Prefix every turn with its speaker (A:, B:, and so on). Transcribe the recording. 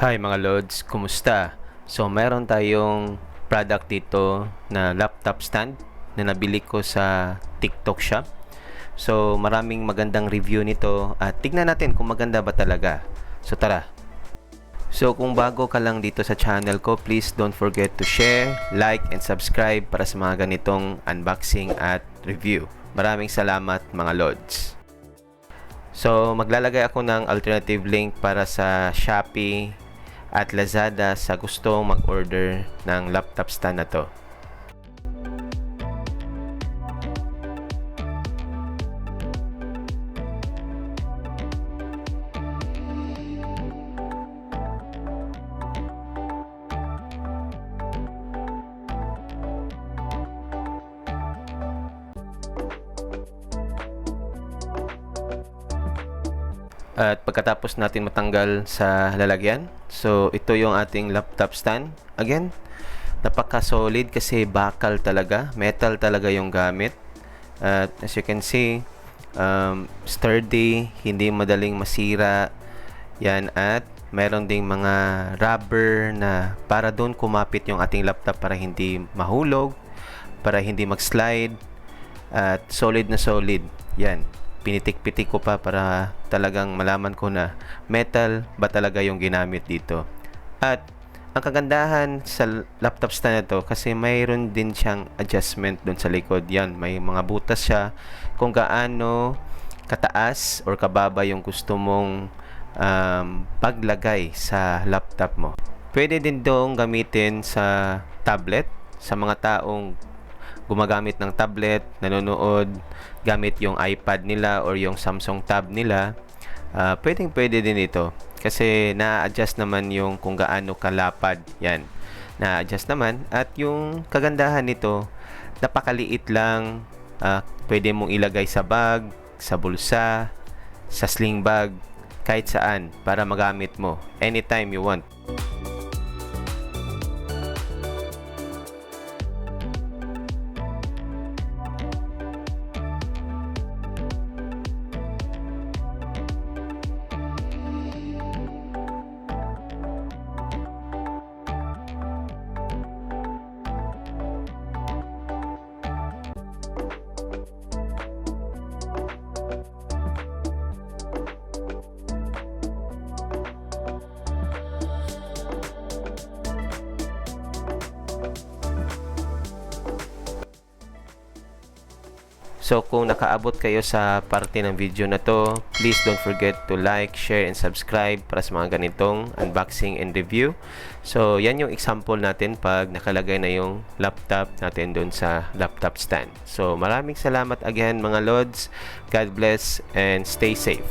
A: Hi mga Lods, kumusta? So meron tayong product dito na laptop stand na nabili ko sa TikTok shop. So maraming magandang review nito at tignan natin kung maganda ba talaga. So tara! So kung bago ka lang dito sa channel ko, please don't forget to share, like, and subscribe para sa mga ganitong unboxing at review. Maraming salamat mga Lods! So maglalagay ako ng alternative link para sa Shopee at Lazada sa gustong mag-order ng laptop stand na to. At pagkatapos natin matanggal sa lalagyan, so ito yung ating laptop stand. Again, napaka-solid kasi bakal talaga, metal talaga yung gamit. At as you can see, sturdy, hindi madaling masira. Yan, at meron ding mga rubber na para doon kumapit yung ating laptop para hindi mahulog, para hindi mag-slide. At solid na solid. Yan, pinitik-pitik ko pa para talagang malaman ko na metal ba talaga yung ginamit dito. At ang kagandahan sa laptop stand na to kasi mayroon din siyang adjustment doon sa likod. Yan, may mga butas siya kung gaano kataas or kababa yung gusto mong paglagay sa laptop mo. Pwede din dong gamitin sa tablet sa mga taong gumagamit ng tablet, nanonood gamit yung iPad nila or yung Samsung Tab nila. Pwede din ito kasi na-adjust naman yung kung gaano kalapad. Yan, na-adjust naman. At yung kagandahan nito, napakaliit lang. Pwede mong ilagay sa bag, sa bulsa, sa sling bag, kahit saan para magamit mo anytime you want. So kung nakaabot kayo sa parte ng video na to, please don't forget to like, share, and subscribe para sa mga ganitong unboxing and review. So yan yung example natin pag nakalagay na yung laptop natin doon sa laptop stand. So maraming salamat again mga Lods. God bless and stay safe.